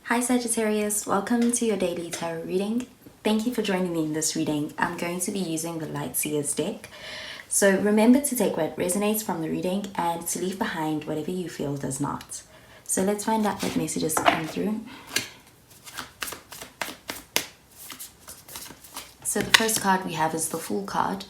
Hi Sagittarius, welcome to your daily tarot reading. Thank you for joining me in this reading. I'm going to be using the Light Seers deck. So remember to take what resonates from the reading and to leave behind whatever you feel does not. So let's find out what messages come through. So the first card we have is the Fool card.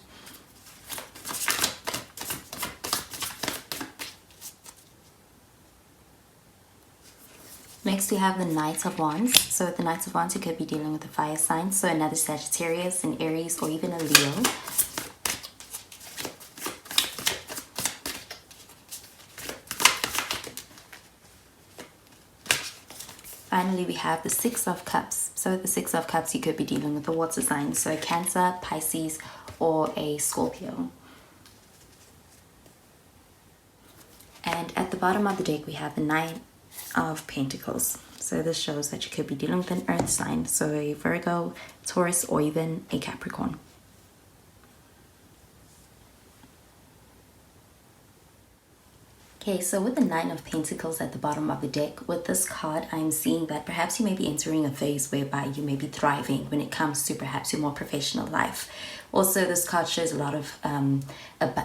Next we have the Knight of Wands. So with the Knight of Wands, you could be dealing with a fire sign. So another Sagittarius, an Aries, or even a Leo. Finally, we have the Six of Cups. So with the Six of Cups, you could be dealing with a water sign. So Cancer, Pisces, or a Scorpio. And at the bottom of the deck, we have the Nine of Pentacles. So this shows that you could be dealing with an earth sign, so a Virgo, Taurus, or even a Capricorn. Okay, so with the Nine of Pentacles at the bottom of the deck, with this card, I'm seeing that perhaps you may be entering a phase whereby you may be thriving when it comes to perhaps your more professional life. Also, this card shows a lot of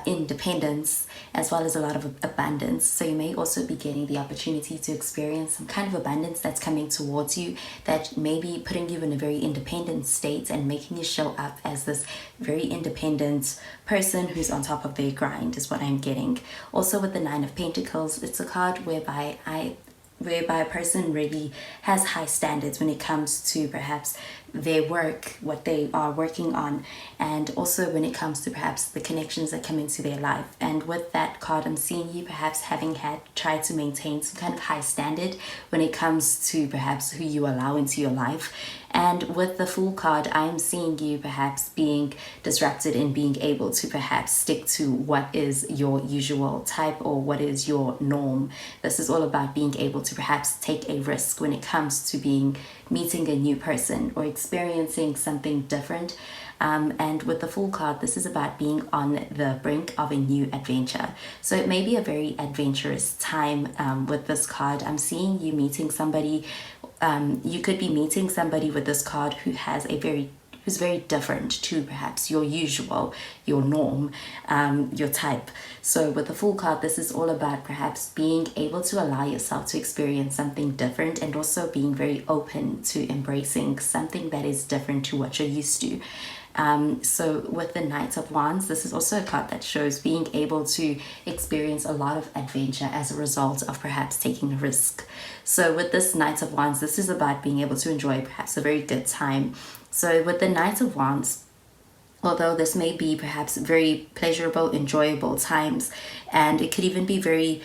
independence as well as a lot of abundance. So you may also be getting the opportunity to experience some kind of abundance that's coming towards you that may be putting you in a very independent state and making you show up as this very independent person who's on top of their grind is what I'm getting. Also with the Nine of Pentacles, it's a card whereby a person really has high standards when it comes to perhaps their work, what they are working on, and also when it comes to perhaps the connections that come into their life. And with that card, I'm seeing you perhaps having tried to maintain some kind of high standard when it comes to perhaps who you allow into your life. And with the Fool card, I'm seeing you perhaps being disrupted in being able to perhaps stick to what is your usual type or what is your norm. This is all about being able to perhaps take a risk when it comes to meeting a new person or experiencing something different. And with the Fool card, this is about being on the brink of a new adventure. So it may be a very adventurous time with this card. I'm seeing you meeting somebody. You could be meeting somebody with this card who's very different to perhaps your usual, your norm, your type. So with the Fool card, this is all about perhaps being able to allow yourself to experience something different and also being very open to embracing something that is different to what you're used to. So with the Knight of Wands, this is also a card that shows being able to experience a lot of adventure as a result of perhaps taking a risk. So with this Knight of Wands, this is about being able to enjoy perhaps a very good time. So with the Knight of Wands, although this may be perhaps very pleasurable, enjoyable times, and it could even be very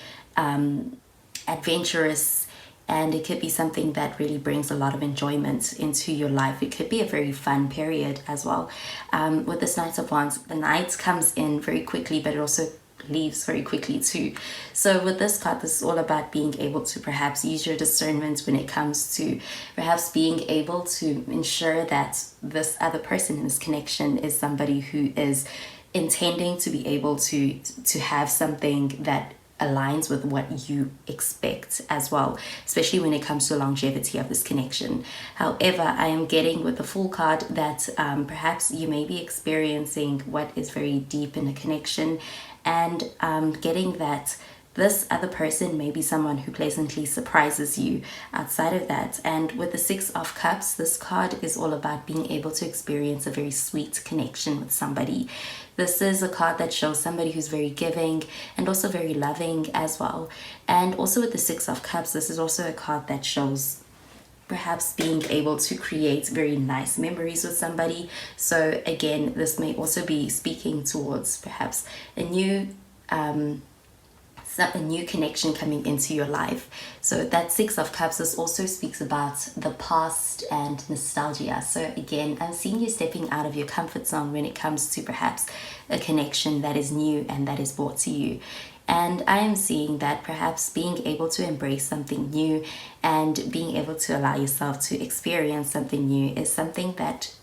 adventurous, and it could be something that really brings a lot of enjoyment into your life. It could be a very fun period as well. With this Knight of Wands, the night comes in very quickly, but it also leaves very quickly too. So with this card, this is all about being able to perhaps use your discernment when it comes to perhaps being able to ensure that this other person in this connection is somebody who is intending to be able to have something that aligns with what you expect as well, especially when it comes to longevity of this connection. However, I am getting with the Fool card that perhaps you may be experiencing what is very deep in a connection, and getting that this other person may be someone who pleasantly surprises you outside of that. And with the Six of Cups, this card is all about being able to experience a very sweet connection with somebody. This is a card that shows somebody who's very giving and also very loving as well. And also with the Six of Cups, this is also a card that shows perhaps being able to create very nice memories with somebody. So again, this may also be speaking towards perhaps a new connection coming into your life. So that Six of Cups, this also speaks about the past and nostalgia. So again, I'm seeing you stepping out of your comfort zone when it comes to perhaps a connection that is new and that is brought to you. And I am seeing that perhaps being able to embrace something new and being able to allow yourself to experience something new is something that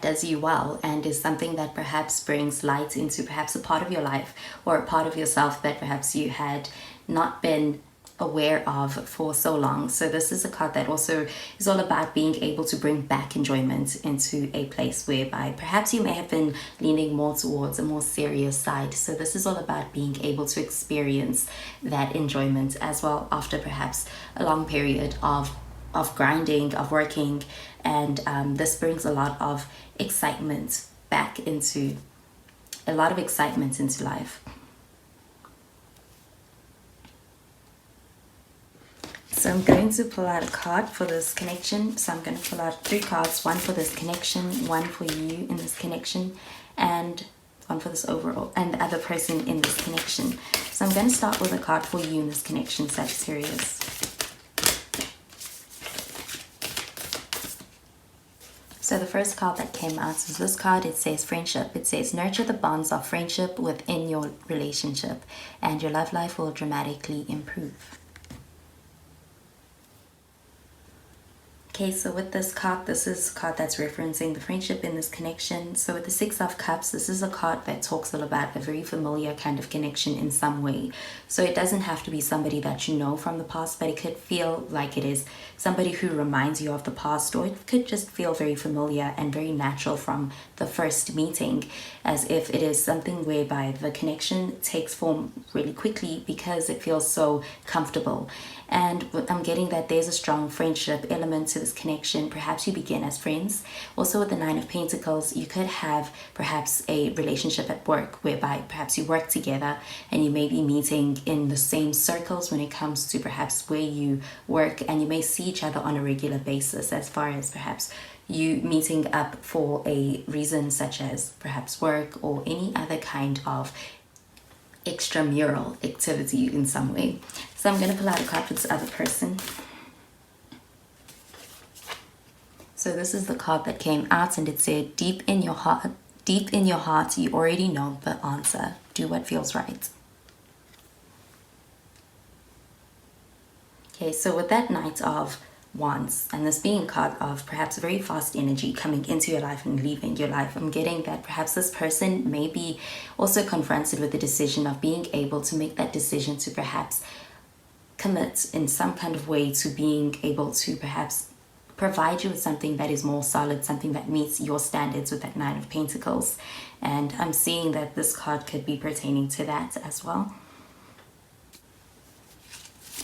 does you well, and is something that perhaps brings light into perhaps a part of your life or a part of yourself that perhaps you had not been aware of for so long. So this is a card that also is all about being able to bring back enjoyment into a place whereby perhaps you may have been leaning more towards a more serious side. So this is all about being able to experience that enjoyment as well after perhaps a long period of grinding, of working, and this brings a lot of excitement back into life. So I'm going to pull out a card for this connection. So I'm going to pull out 3 cards, one for this connection, one for you in this connection, and one for this overall, and the other person in this connection. So I'm going to start with a card for you in this connection, Sagittarius. So the first card that came out is this card. It says friendship. It says nurture the bonds of friendship within your relationship and your love life will dramatically improve. Okay, so with this card, this is a card that's referencing the friendship in this connection. So with the 6 of Cups, this is a card that talks all about a very familiar kind of connection in some way. So it doesn't have to be somebody that you know from the past, but it could feel like it is somebody who reminds you of the past, or it could just feel very familiar and very natural from the first meeting, as if it is something whereby the connection takes form really quickly because it feels so comfortable. And I'm getting that there's a strong friendship element to this connection. Perhaps you begin as friends. Also with the 9 of Pentacles, you could have perhaps a relationship at work whereby perhaps you work together and you may be meeting in the same circles when it comes to perhaps where you work, and you may see each other on a regular basis, as far as perhaps you meeting up for a reason such as perhaps work or any other kind of extramural activity in some way. So I'm going to pull out a card for this other person. So this is the card that came out, and it said, deep in your heart, you already know the answer. Do what feels right. Okay, so with that Knight of Wands, and this being a card of perhaps very fast energy coming into your life and leaving your life, I'm getting that perhaps this person may be also confronted with the decision of being able to make that decision to perhaps commit in some kind of way to being able to perhaps provide you with something that is more solid, something that meets your standards with that 9 of Pentacles. And I'm seeing that this card could be pertaining to that as well.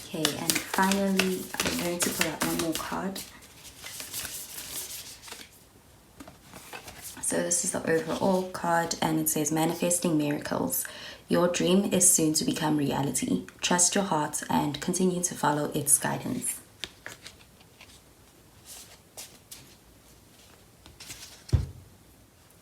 Okay, and finally, I'm going to pull out one more card. So this is the overall card, and it says manifesting miracles. Your dream is soon to become reality. Trust your heart and continue to follow its guidance.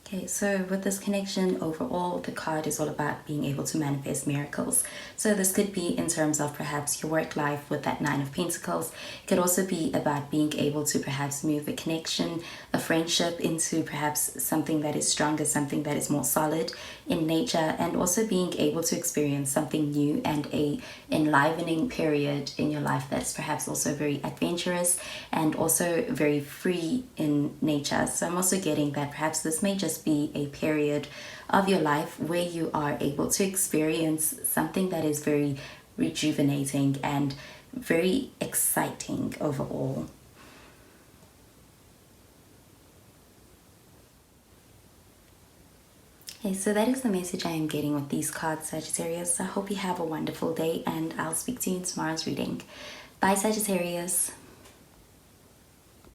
Okay, so with this connection, overall, the card is all about being able to manifest miracles. So this could be in terms of perhaps your work life with that 9 of Pentacles. It could also be about being able to perhaps move a connection, a friendship into perhaps something that is stronger, something that is more solid in nature, and also being able to experience something new and a enlivening period in your life that's perhaps also very adventurous and also very free in nature. So I'm also getting that perhaps this may just be a period of your life where you are able to experience something that is very rejuvenating and very exciting overall. Okay, so that is the message I am getting with these cards, Sagittarius. I hope you have a wonderful day, and I'll speak to you in tomorrow's reading. Bye, Sagittarius.